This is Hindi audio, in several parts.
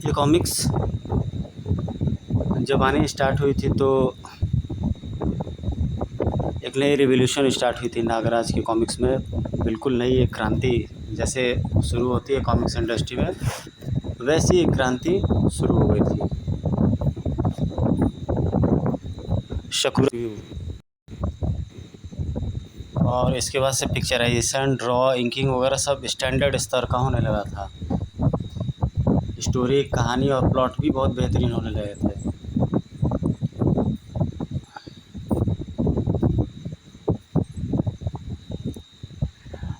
ये कॉमिक्स जब आनी स्टार्ट हुई थी तो एक नई रिवॉल्यूशन स्टार्ट हुई थी नागराज की कॉमिक्स में। बिल्कुल नई एक क्रांति जैसे शुरू होती है कॉमिक्स इंडस्ट्री में, वैसी एक क्रांति शुरू हो गई थी। शुक्र। और इसके बाद से पिक्चराइजेशन, ड्रॉ, इंकिंग वगैरह सब स्टैंडर्ड स्तर का होने लगा था। स्टोरी, कहानी और प्लॉट भी बहुत बेहतरीन होने लगे थे।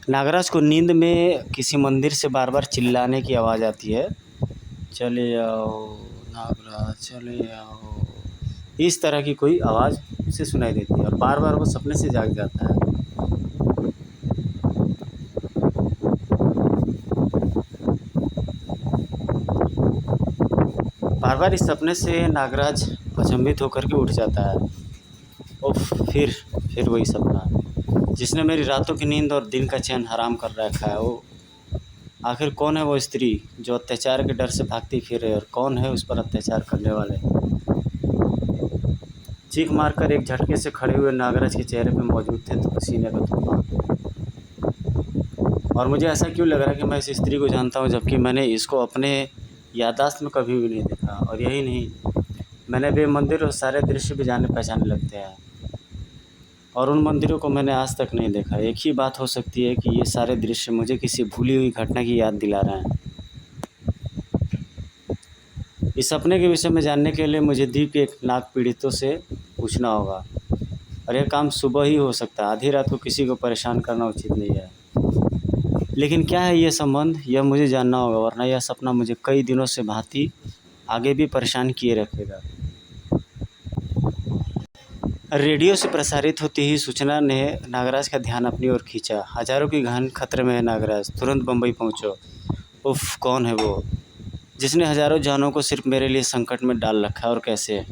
नागराज को नींद में किसी मंदिर से बार बार चिल्लाने की आवाज़ आती है, चले आओ नागराज चले आओ, इस तरह की कोई आवाज़ उसे सुनाई देती है और बार बार वो सपने से जाग जाता है। बार बार इस सपने से नागराज अचंभित होकर के उठ जाता है। उफ, फिर वही सपना जिसने मेरी रातों की नींद और दिन का चैन हराम कर रखा है। वो आखिर कौन है वो स्त्री जो अत्याचार के डर से भागती फिरे, और कौन है उस पर अत्याचार करने वाले। चीख मारकर एक झटके से खड़े हुए नागराज के चेहरे पे मौजूद थे तो पसीने का तूफान। और मुझे ऐसा क्यों लग रहा है कि मैं इस स्त्री को जानता हूँ, जबकि मैंने इसको अपने याददाश्त में कभी भी नहीं देखा। और यही नहीं, मैंने वे मंदिर और सारे दृश्य भी जाने पहचाने लगते हैं, और उन मंदिरों को मैंने आज तक नहीं देखा। एक ही बात हो सकती है कि ये सारे दृश्य मुझे किसी भूली हुई घटना की याद दिला रहे हैं। इस सपने के विषय में जानने के लिए मुझे द्वीप के एक नाग पीड़ितों से पूछना होगा, और यह काम सुबह ही हो सकता है। आधी रात को किसी को परेशान करना उचित नहीं है। लेकिन क्या है ये संबंध, यह मुझे जानना होगा, वरना यह सपना मुझे कई दिनों से भांति आगे भी परेशान किए रखेगा। रेडियो से प्रसारित होती ही सूचना ने नागराज का ध्यान अपनी ओर खींचा। हजारों की गहन खतरे में है नागराज, तुरंत बम्बई पहुंचो। उफ, कौन है वो जिसने हजारों जानों को सिर्फ मेरे लिए संकट में डाल रखा है, और कैसे?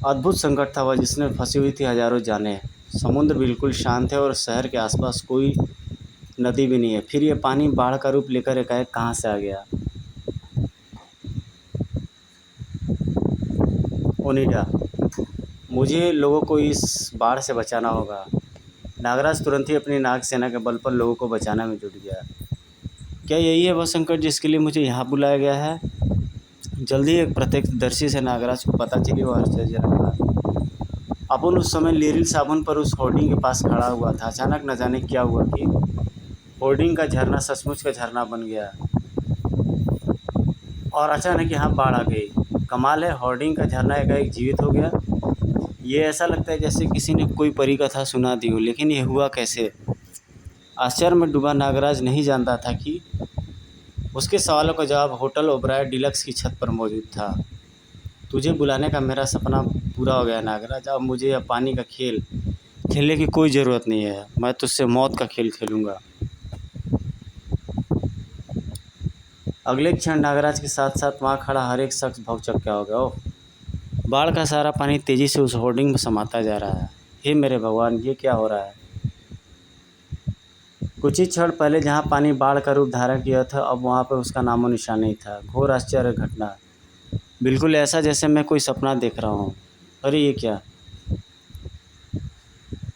अद्भुत संकट था वह जिसने फंसी हुई थी हजारों जानें। समुद्र बिल्कुल शांत है और शहर के आसपास कोई नदी भी नहीं है। फिर ये पानी बाढ़ का रूप लेकर एकाएक कहाँ से आ गया? ओनिडा, मुझे लोगों को इस बाढ़ से बचाना होगा। नागराज तुरंत ही अपनी नाग सेना के बल पर लोगों को बचाने में जुट गया। क्या यही है वह संकट जिसके लिए मुझे यहाँ बुलाया गया है? जल्दी एक प्रत्यक्षदर्शी से नागराज को पता चली वह आश्चर्यजनक बात। अपन उस समय लीरिल साबुन पर उस होर्डिंग के पास खड़ा हुआ था। अचानक न जाने क्या हुआ कि होर्डिंग का झरना सचमुच का झरना बन गया, और अचानक यहाँ बाढ़ आ गई। कमाल है, होर्डिंग का झरना एकाएक जीवित हो गया। ये ऐसा लगता है जैसे किसी ने कोई परी कथा सुना दी हो, लेकिन ये हुआ कैसे? आश्चर्य में डूबा नागराज नहीं जानता था कि उसके सवालों का जवाब होटल ओबराय डिलक्स की छत पर मौजूद था। तुझे बुलाने का मेरा सपना पूरा हो गया नागराज। अब मुझे यह पानी का खेल खेलने की कोई ज़रूरत नहीं है। मैं तुझसे मौत का खेल खेलूँगा। अगले क्षण नागराज के साथ साथ वहाँ खड़ा हर एक शख्स भौंचक्का हो गया। ओह, बाढ़ का सारा पानी तेज़ी से उस होर्डिंग में समाता जा रहा है। हे मेरे भगवान, ये क्या हो रहा है? कुछ ही क्षण पहले जहाँ पानी बाढ़ का रूप धारण किया था, अब वहाँ पर उसका नामो निशान नहीं था। घोर आश्चर्य घटना, बिल्कुल ऐसा जैसे मैं कोई सपना देख रहा हूँ। अरे ये क्या?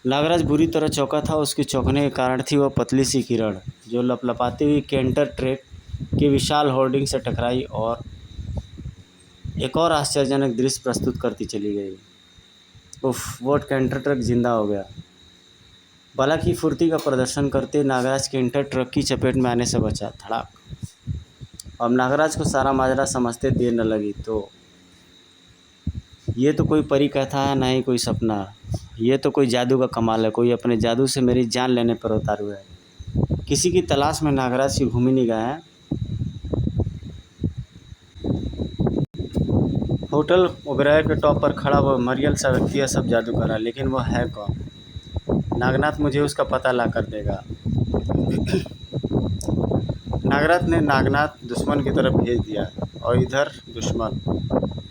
नागराज बुरी तरह चौंका था। उसके चौंकने के कारण थी वह पतली सी किरण जो लपलपाती हुई कैंटर ट्रैक के विशाल होर्डिंग से टकराई और एक और आश्चर्यजनक दृश्य प्रस्तुत करती चली गई। उफ, वो कैंटर ट्रक जिंदा हो गया। बला की फुर्ती का प्रदर्शन करते नागराज कैंटर ट्रक की चपेट में आने से बचा। धड़ाक। अब नागराज को सारा माजरा समझते देर न लगी। तो ये तो कोई परी कथा है, ना ही कोई सपना। ये तो कोई जादू का कमाल है। कोई अपने जादू से मेरी जान लेने पर उतारू है। किसी की तलाश में नागराज की घूमी निगाहें होटल ओबराय के टॉप पर खड़ा वह मरियल सा व्यक्ति है सब जादू करा, लेकिन वह है कौन? नागनाथ मुझे उसका पता ला कर देगा। नागनाथ दुश्मन की तरफ भेज दिया, और इधर दुश्मन।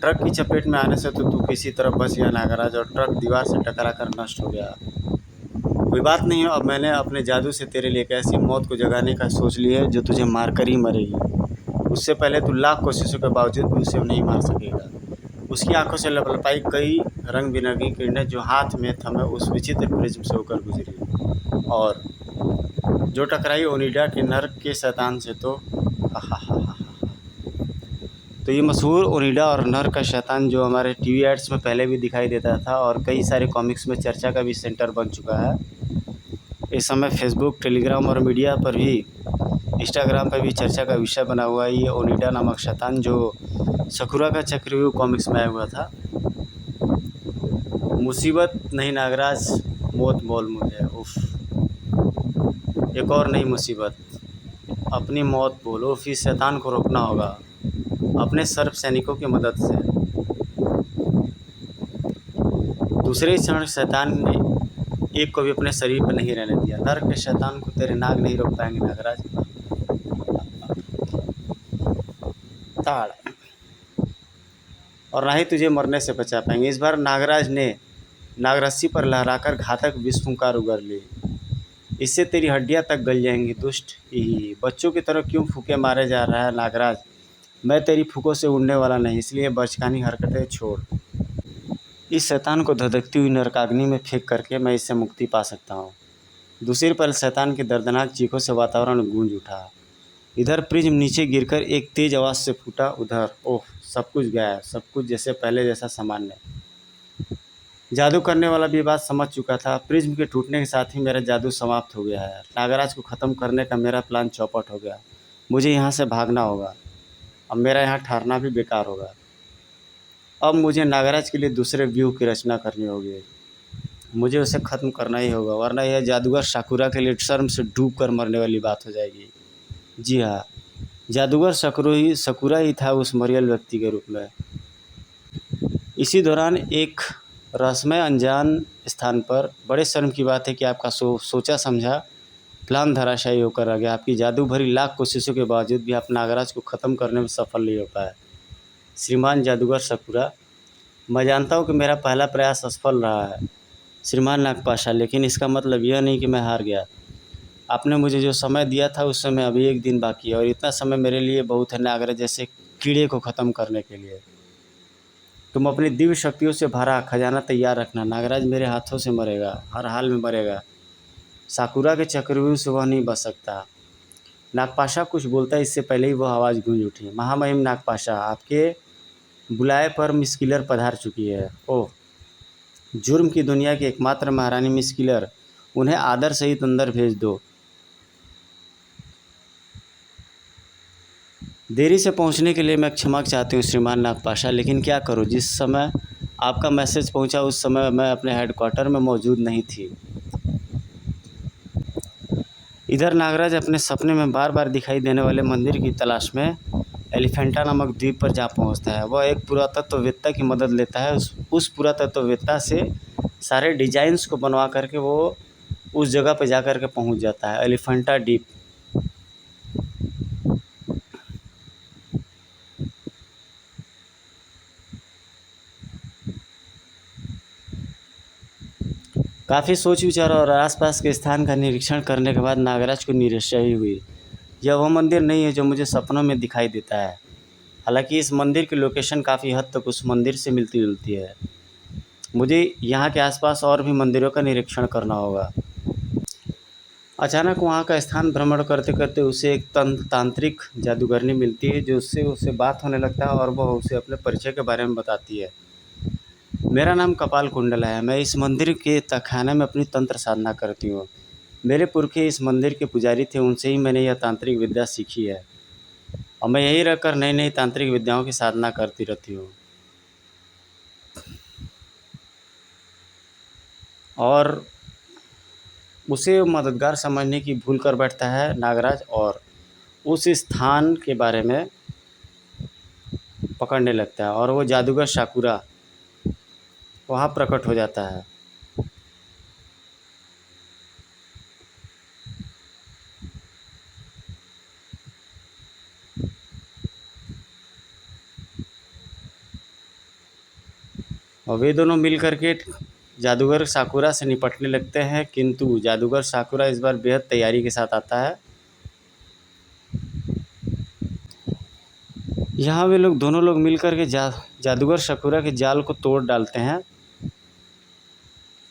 ट्रक की चपेट में आने से तो तू किसी तरह बच गया नागराज, और ट्रक दीवार से टकरा कर नष्ट हो गया। कोई बात नहीं, अब मैंने अपने जादू से तेरे लिए एक ऐसी मौत को जगाने का सोच ली है जो तुझे मारकर ही मरेगी। उससे पहले तू लाख कोशिशों के बावजूद भी उसे नहीं मार सकेगा। उसकी आंखों से लपलपाई कई रंग बिरंगी किरणें जो हाथ में थमे उस विचित्र प्रिज्म से होकर गुजरी और जो टकराई ओनिडा के नर के शैतान से। तो ये मशहूर ओनिडा और नर का शैतान जो हमारे टीवी एड्स में पहले भी दिखाई देता था और कई सारे कॉमिक्स में चर्चा का भी सेंटर बन चुका है। इस समय फेसबुक, टेलीग्राम और मीडिया पर भी, इंस्टाग्राम पर भी चर्चा का विषय बना हुआ है ये ओनिडा नामक शैतान जो सकुरा का चक्रव्यूह कॉमिक्स में आया हुआ था। मुसीबत नहीं नागराज, मौत बोल मुझे, उफ, एक और नई मुसीबत, अपनी मौत बोलो। उफ, इस शैतान को रोकना होगा अपने सर्प सैनिकों की मदद से। दूसरे क्षण शैतान ने एक को भी अपने शरीर पर नहीं रहने दिया। नर के शैतान को तेरे नाग नहीं रोक पाएंगे नागराज। ताड़ और ना ही तुझे मरने से बचा पाएंगे। इस बार नागराज ने नागरस्सी पर लहराकर घातक विस्फुंकार उगल ली। इससे तेरी हड्डियां तक गल जाएंगी। दुष्ट ही बच्चों की तरह क्यों फूके मारे जा रहा है नागराज? मैं तेरी फूकों से उड़ने वाला नहीं, इसलिए बचकानी हरकतें छोड़। इस शैतान को धधकती हुई नरकाग्नि में फेंक करके मैं इससे मुक्ति पा सकता हूँ। दूसरी पल शैतान की दर्दनाक चीखों से वातावरण गूंज उठा। इधर प्रिज्म नीचे गिरकर एक तेज आवाज़ से फूटा, उधर ओह, सब कुछ गया, सब कुछ जैसे पहले जैसा सामान्य। जादू करने वाला भी बात समझ चुका था। प्रिज्म के टूटने के साथ ही मेरा जादू समाप्त हो गया है। नागराज को ख़त्म करने का मेरा प्लान चौपट हो गया। मुझे यहाँ से भागना होगा। अब मेरा यहाँ ठहरना भी बेकार होगा। अब मुझे नागराज के लिए दूसरे व्यूह की रचना करनी होगी। मुझे उसे ख़त्म करना ही होगा, वरना यह जादूगर साकुरा के लिए शर्म से डूब कर मरने वाली बात हो जाएगी। जी हाँ, जादूगर साकुरा ही था उस मरियल व्यक्ति के रूप में। इसी दौरान एक रहस्यमय अनजान स्थान पर, बड़े शर्म की बात है कि आपका सोचा समझा प्लान धराशायी होकर आ गया। आपकी जादू भरी लाख कोशिशों के बावजूद भी आप नागराज को ख़त्म करने में सफल नहीं हो पाए। श्रीमान जादूगर साकुरा, मैं जानता हूँ कि मेरा पहला प्रयास असफल रहा है श्रीमान नागपाशा, लेकिन इसका मतलब यह नहीं कि मैं हार गया। आपने मुझे जो समय दिया था उस समय अभी एक दिन बाकी है और इतना समय मेरे लिए बहुत है नागराज जैसे कीड़े को ख़त्म करने के लिए। तुम अपनी दिव्य शक्तियों से भरा खजाना तैयार रखना। नागराज मेरे हाथों से मरेगा, हर हाल में मरेगा। साकुरा के चक्रव्यूह से वह नहीं बच सकता। नागपाशा कुछ बोलता है इससे पहले ही वह आवाज़ गूंज उठी। महामहिम नागपाशा, आपके बुलाए पर मिस किलर पधार चुकी है। ओह, जुर्म की दुनिया की एकमात्र महारानी मिस किलर, उन्हें आदर सहित अंदर भेज दो। देरी से पहुंचने के लिए मैं क्षमा चाहती हूँ श्रीमान नागपाशा, लेकिन क्या करूँ, जिस समय आपका मैसेज पहुंचा उस समय मैं अपने हेडक्वार्टर में मौजूद नहीं थी। इधर नागराज अपने सपने में बार बार दिखाई देने वाले मंदिर की तलाश में एलिफेंटा नामक द्वीप पर जा पहुंचता है। वह एक पुरातत्ववेत्ता की मदद लेता है। उस पुरातत्ववेत्ता से सारे डिजाइन्स को बनवा करके वो उस जगह पर जा कर के पहुँच जाता है, एलिफेंटा द्वीप। काफ़ी सोच विचार और आसपास के स्थान का निरीक्षण करने के बाद नागराज को निराशा ही हुई। यह वह मंदिर नहीं है जो मुझे सपनों में दिखाई देता है। हालांकि इस मंदिर की लोकेशन काफ़ी हद तक उस मंदिर से मिलती जुलती है। मुझे यहाँ के आसपास और भी मंदिरों का निरीक्षण करना होगा। अचानक वहाँ का स्थान भ्रमण करते करते उसे एक तांत्रिक जादूगरनी मिलती है जो उससे बात होने लगता है और वह उसे अपने परिचय के बारे में बताती है। मेरा नाम कपाल कुंडल है। मैं इस मंदिर के तहखाने में अपनी तंत्र साधना करती हूँ। मेरे पुरखे इस मंदिर के पुजारी थे, उनसे ही मैंने यह तांत्रिक विद्या सीखी है और मैं यहीं रहकर नई नई तांत्रिक विद्याओं की साधना करती रहती हूँ। और उसे मददगार समझने की भूल कर बैठता है नागराज और उस स्थान के बारे में पकड़ने लगता है और वो जादूगर साकुरा वहाँ प्रकट हो जाता है। और वे दोनों मिल करके जादूगर साकुरा से निपटने लगते हैं, किंतु जादूगर साकुरा इस बार बेहद तैयारी के साथ आता है। यहाँ वे लोग दोनों लोग मिलकर के जादूगर साकुरा के जाल को तोड़ डालते हैं।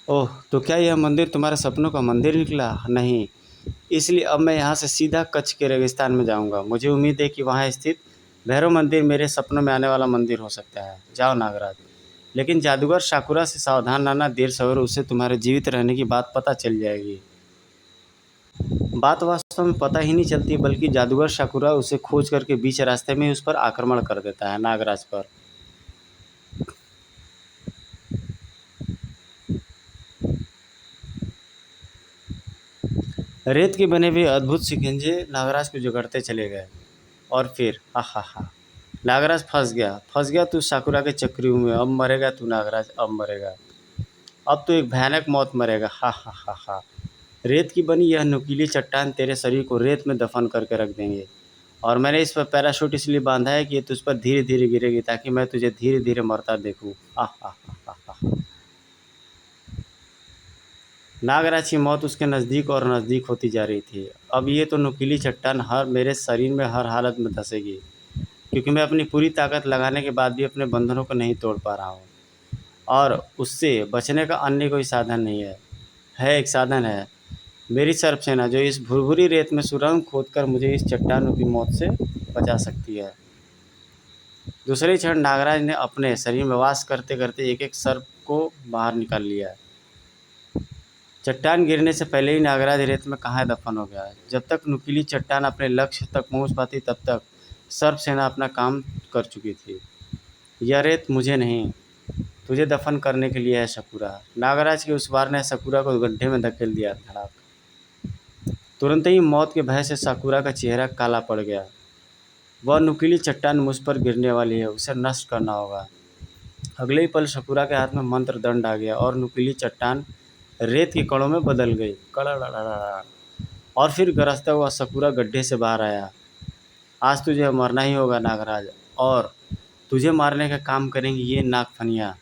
ओह, तो क्या यह मंदिर तुम्हारे सपनों का मंदिर निकला? नहीं, इसलिए अब मैं यहाँ से सीधा कच्छ के रेगिस्तान में जाऊँगा। मुझे उम्मीद है कि वहाँ स्थित भैरव मंदिर मेरे सपनों में आने वाला मंदिर हो सकता है। जाओ नागराज, लेकिन जादूगर साकुरा से सावधान रहना, देर सवेर उसे तुम्हारे जीवित रहने की बात पता चल जाएगी। बात वास्तव में पता ही नहीं चलती, बल्कि जादूगर साकुरा उसे खोज करके बीच रास्ते में उस पर आक्रमण कर देता है, नागराज पर। रेत के बने हुए अद्भुत शिकंजे नागराज को जकड़ते चले गए। और फिर हा हा हा, नागराज फंस गया तू साकुरा के चक्रियों में। अब मरेगा तू नागराज, अब मरेगा। अब तो एक भयानक मौत मरेगा। हा हा हा हा। रेत की बनी यह नुकीली चट्टान तेरे शरीर को रेत में दफन करके रख देंगे। और मैंने इस पर पैराशूट इसलिए बांधा है कि ये तुझ पर धीरे धीरे गिरेगी, ताकि मैं तुझे धीरे धीरे मरता देखूं। हा हा हा हा हा। नागराज की मौत उसके नज़दीक और नज़दीक होती जा रही थी। अब ये तो नुकीली चट्टान हर मेरे शरीर में हर हालत में धंसेगी, क्योंकि मैं अपनी पूरी ताकत लगाने के बाद भी अपने बंधनों को नहीं तोड़ पा रहा हूँ। और उससे बचने का अन्य कोई साधन नहीं है एक साधन है, मेरी सर्पसेना, जो इस भुरभुरी रेत में सुरंग खोदकर मुझे इस चट्टानों की मौत से बचा सकती है। दूसरे क्षण नागराज ने अपने शरीर में वास करते करते एक एक सर्प को बाहर निकाल लिया। चट्टान गिरने से पहले ही नागराज रेत में कहाँ दफन हो गया। जब तक नुकीली चट्टान अपने लक्ष्य तक पहुँच पाती, तब तक सर्प सेना अपना काम कर चुकी थी। यह रेत मुझे नहीं, तुझे दफन करने के लिए है साकुरा। नागराज के उस वार ने साकुरा को गड्ढे में धकेल दिया। धड़ाक। तुरंत ही मौत के भय से साकुरा का चेहरा काला पड़ गया। वह नुकीली चट्टान मुझ पर गिरने वाली है, उसे नष्ट करना होगा। अगले ही पल साकुरा के हाथ में मंत्र दंड आ गया और नुकीली चट्टान रेत के कणों में बदल गई। कड़ा, और फिर गरजता हुआ साकुरा गड्ढे से बाहर आया। आज तुझे मरना ही होगा नागराज, और तुझे मारने का काम करेंगी ये नागफनियाँ।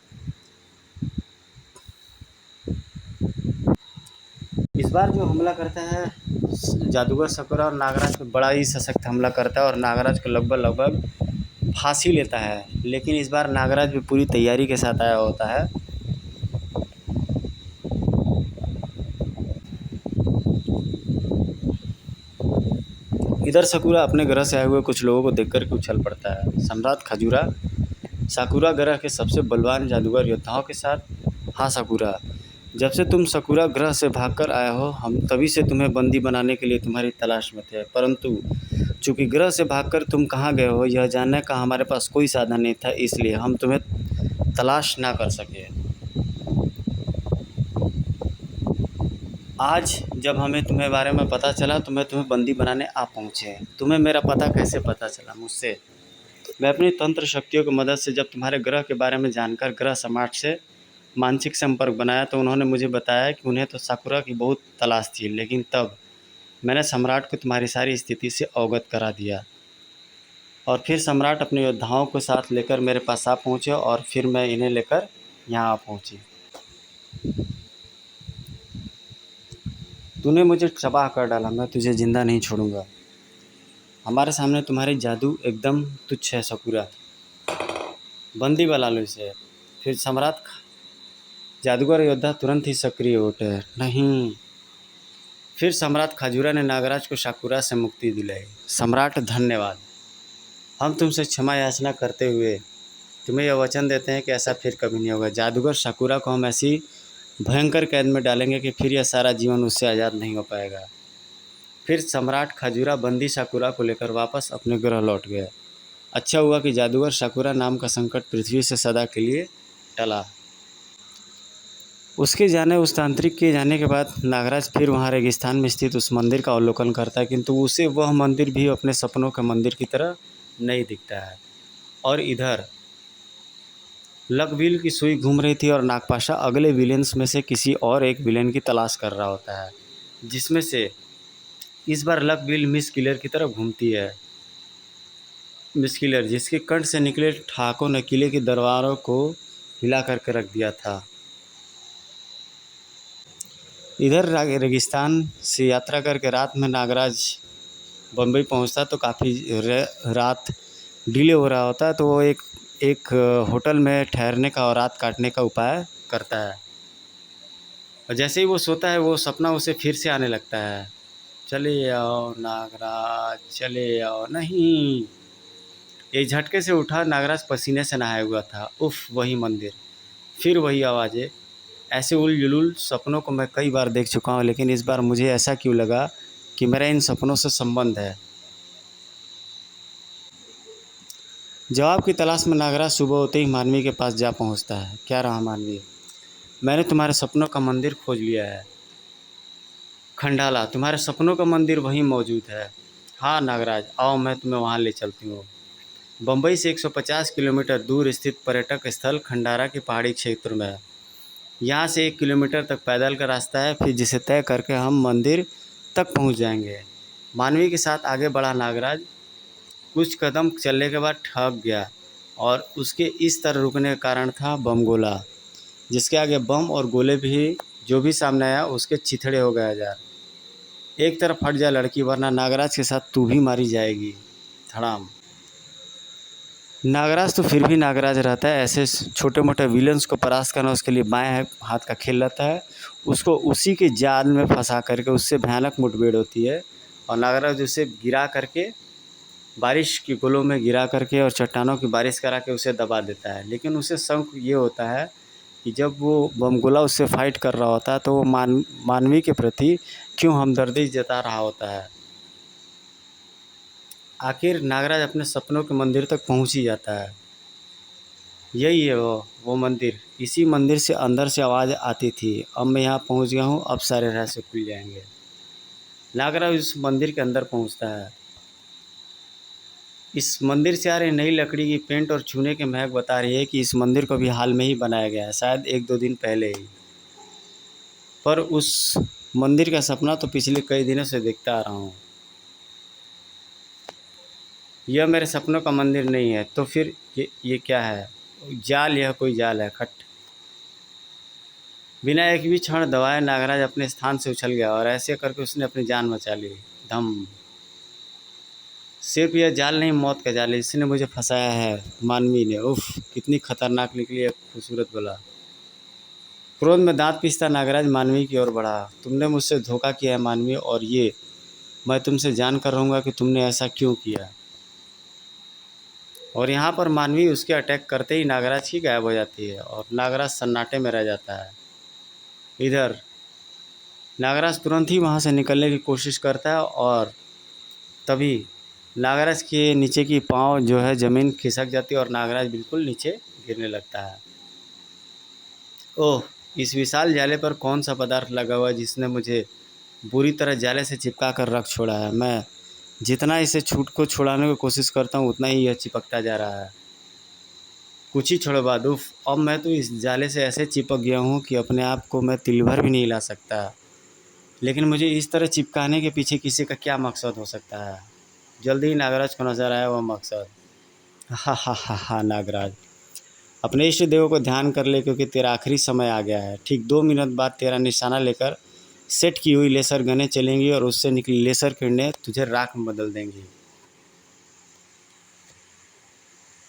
इस बार जो हमला करता है जादूगर साकुरा और नागराज पे बड़ा ही सशक्त हमला करता है, और नागराज को लगभग फांसी लेता है। लेकिन इस बार नागराज भी पूरी तैयारी के साथ आया होता है। इधर साकुरा अपने ग्रह से आए हुए कुछ लोगों को देखकर के उछल पड़ता है। सम्राट खजूरा, साकुरा ग्रह के सबसे बलवान जादूगर योद्धाओं के साथ। हाँ साकुरा, जब से तुम साकुरा ग्रह से भागकर आया हो, हम तभी से तुम्हें बंदी बनाने के लिए तुम्हारी तलाश में थे। परंतु चूंकि ग्रह से भागकर तुम कहाँ गए हो यह जानने का हमारे पास कोई साधन नहीं था, इसलिए हम तुम्हें तलाश ना कर सके। आज जब हमें तुम्हें बारे में पता चला तो मैं तुम्हें बंदी बनाने आ पहुँचे। तुम्हें मेरा पता कैसे पता चला? मुझसे। मैं अपनी तंत्र शक्तियों की मदद से जब तुम्हारे ग्रह के बारे में जानकर ग्रह सम्राट से मानसिक संपर्क बनाया, तो उन्होंने मुझे बताया कि उन्हें तो साकुरा की बहुत तलाश थी। लेकिन तब मैंने सम्राट को तुम्हारी सारी स्थिति से अवगत करा दिया, और फिर सम्राट अपने योद्धाओं को साथ लेकर मेरे पास आ पहुँचे, और फिर मैं इन्हें लेकर यहाँ आ पहुँची। तूने मुझे तबाह कर डाला, मैं तुझे जिंदा नहीं छोड़ूंगा। हमारे सामने तुम्हारी जादू एकदम तुच्छ है साकुरा, बंदी बना लो इसे। फिर सम्राट जादूगर योद्धा तुरंत ही सक्रिय उठे। नहीं। फिर सम्राट खजूरा ने नागराज को साकुरा से मुक्ति दिलाई। सम्राट धन्यवाद। हम तुमसे क्षमा याचना करते हुए तुम्हें यह वचन देते हैं कि ऐसा फिर कभी नहीं होगा। जादूगर साकुरा को हम ऐसी भयंकर कैद में डालेंगे कि फिर यह सारा जीवन उससे आज़ाद नहीं हो पाएगा। फिर सम्राट खजूरा बंदी साकुरा को लेकर वापस अपने ग्रह लौट गया। अच्छा हुआ कि जादूगर साकुरा नाम का संकट पृथ्वी से सदा के लिए टला। उस तांत्रिक के जाने के बाद नागराज फिर वहाँ रेगिस्तान में स्थित उस मंदिर का अवलोकन करता है, किंतु उसे वह मंदिर भी अपने सपनों के मंदिर की तरह नहीं दिखता है। और इधर लकबील की सुई घूम रही थी, और नागपाशा अगले विलेन्स में से किसी और एक विलेन की तलाश कर रहा होता है, जिसमें से इस बार लकबील मिस किलर की तरफ घूमती है। मिस किलर, जिसके कंठ से निकले ठाकों ने किले के दरबारों को हिला करके रख दिया था। इधर रेगिस्तान से यात्रा करके रात में नागराज बम्बई पहुंचता तो काफ़ी रात डिले हो रहा होता है तो वो एक एक होटल में ठहरने का और रात काटने का उपाय करता है। और जैसे ही वो सोता है वो सपना उसे फिर से आने लगता है, चले आओ नागराज चले आओ। नहीं, एक झटके से उठा, नागराज पसीने से नहाया हुआ था। उफ, वही मंदिर, फिर वही आवाज़ें। ऐसे उल जुलूल सपनों को मैं कई बार देख चुका हूँ, लेकिन इस बार मुझे ऐसा क्यों लगा कि मेरा इन सपनों से संबंध है। जवाब की तलाश में नागराज सुबह होते ही मानवी के पास जा पहुँचता है। क्या रहा मानवी? मैंने तुम्हारे सपनों का मंदिर खोज लिया है। खंडाला, तुम्हारे सपनों का मंदिर वहीं मौजूद है। हाँ नागराज, आओ मैं तुम्हें वहाँ ले चलती हूँ। बम्बई से 150 किलोमीटर दूर स्थित पर्यटक स्थल खंडारा के पहाड़ी क्षेत्र में है। यहाँ से 1 किलोमीटर तक पैदल का रास्ता है, फिर जिसे तय करके हम मंदिर तक पहुँच जाएंगे। मानवी के साथ आगे बढ़ा नागराज। कुछ कदम चलने के बाद थक गया और उसके इस तरह रुकने का कारण था बम गोला, जिसके आगे बम और गोले भी जो भी सामने आया उसके चिथड़े हो गया यार। एक तरफ हट जा लड़की, वरना नागराज के साथ तू भी मारी जाएगी। धड़ाम। नागराज तो फिर भी नागराज रहता है। ऐसे छोटे मोटे विलन्स को परास्त करना उसके लिए बाएं हाथ का खेल रहता है। उसको उसी के जाल में फंसा करके उससे भयानक मुठभेड़ होती है और नागराज उसे गिरा करके, बारिश के गोलों में गिरा करके और चट्टानों की बारिश करा के उसे दबा देता है। लेकिन उसे शौक ये होता है कि जब वो बमगोला उससे फाइट कर रहा होता है तो वो मानवी के प्रति क्यों हमदर्दी जता रहा होता है। आखिर नागराज अपने सपनों के मंदिर तक पहुंच ही जाता है। यही है वो मंदिर। इसी मंदिर से अंदर से आवाज़ आती थी, अब मैं यहाँ पहुंच गया हूँ, अब सारे रहस्य खुल जाएंगे। नागराज उस मंदिर के अंदर पहुंचता है। इस मंदिर से आ रही नई लकड़ी की पेंट और चूने के महक बता रही है कि इस मंदिर को भी हाल में ही बनाया गया है, शायद 1-2 दिन पहले ही। पर उस मंदिर का सपना तो पिछले कई दिनों से देखता आ रहा हूँ। यह मेरे सपनों का मंदिर नहीं है तो फिर ये क्या है? जाल, यह कोई जाल है। खट। बिना एक भी क्षण दबाए नागराज अपने स्थान से उछल गया और ऐसे करके उसने अपनी जान बचा ली। धम। सिर्फ यह जाल नहीं, मौत का जाल है, इसने मुझे फंसाया है मानवी ने। उफ, कितनी खतरनाक निकली है खूबसूरत बोला। क्रोध में दांत पीसता नागराज मानवी की ओर बढ़ा। तुमने मुझसे धोखा किया है मानवी, और ये मैं तुमसे जान कर रहूँगा कि तुमने ऐसा क्यों किया। और यहाँ पर मानवी उसके अटैक करते ही नागराज की गायब हो जाती है और नागराज सन्नाटे में रह जाता है। इधर नागराज तुरंत ही वहाँ से निकलने की कोशिश करता है और तभी नागराज के नीचे की पाँव जो है ज़मीन खिसक जाती है और नागराज बिल्कुल नीचे गिरने लगता है। ओह, इस विशाल जाले पर कौन सा पदार्थ लगा हुआ है जिसने मुझे बुरी तरह जाले से चिपका कर रख छोड़ा है। मैं जितना इसे छुड़ाने की कोशिश करता हूँ उतना ही यह चिपकता जा रहा है। कुछ ही क्षणों बाद उफ, अब मैं तो इस जाले से ऐसे चिपक गया हूँ कि अपने आप को मैं तिल भर भी नहीं हिला सकता। लेकिन मुझे इस तरह चिपकाने के पीछे किसी का क्या मकसद हो सकता है? जल्दी ही नागराज को नजर आया वह मकसद। हा हा हा हा नागराज, अपने इष्ट देव को ध्यान कर ले, क्योंकि तेरा आखिरी समय आ गया है। ठीक 2 मिनट बाद तेरा निशाना लेकर सेट की हुई लेसर गनें चलेंगी और उससे निकली लेसर किरणें तुझे राख में बदल देंगी।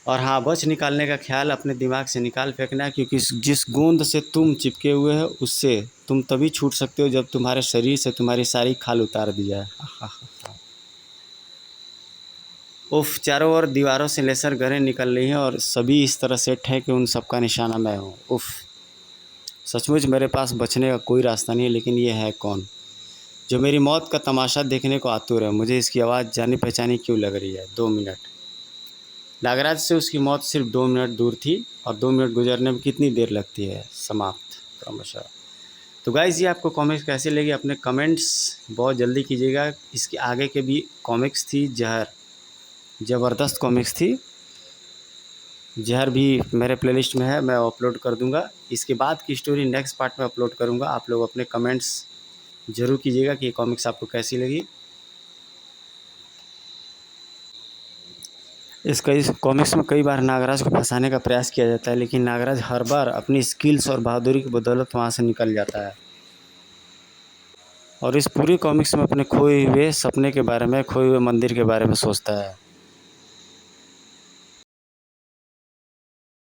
और हाँ, बच निकालने का ख्याल अपने दिमाग से निकाल फेंकना, क्योंकि जिस गोंद से तुम चिपके हुए हो उससे तुम तभी छूट सकते हो जब तुम्हारे शरीर से तुम्हारी सारी खाल उतार दी जाए। उफ, चारों ओर दीवारों से लेसर गनें निकल रही हैं और सभी इस तरह सेट है कि उन सबका निशाना मैं हूँ। उफ, सचमुच मेरे पास बचने का कोई रास्ता नहीं है। लेकिन ये है कौन जो मेरी मौत का तमाशा देखने को आतुर है? मुझे इसकी आवाज़ जानी पहचानी क्यों लग रही है? 2 मिनट। नागराज से उसकी मौत सिर्फ 2 मिनट दूर थी और 2 मिनट गुजरने में कितनी देर लगती है? समाप्त क्रमशः। तो गाइस, ये आपको कॉमिक्स कैसे लगी अपने कमेंट्स बहुत जल्दी कीजिएगा। इसके आगे के भी कॉमिक्स थी, जहर, ज़बरदस्त कॉमिक्स थी। जहर भी मेरे प्लेलिस्ट में है, मैं अपलोड कर दूंगा। इसके बाद की स्टोरी नेक्स्ट पार्ट में अपलोड करूंगा। आप लोग अपने कमेंट्स ज़रूर कीजिएगा कि ये कॉमिक्स आपको कैसी लगी। इस कॉमिक्स में कई बार नागराज को फंसाने का प्रयास किया जाता है, लेकिन नागराज हर बार अपनी स्किल्स और बहादुरी की बदौलत वहाँ से निकल जाता है और इस पूरी कॉमिक्स में अपने खोए हुए सपने के बारे में, खोए हुए मंदिर के बारे में सोचता है।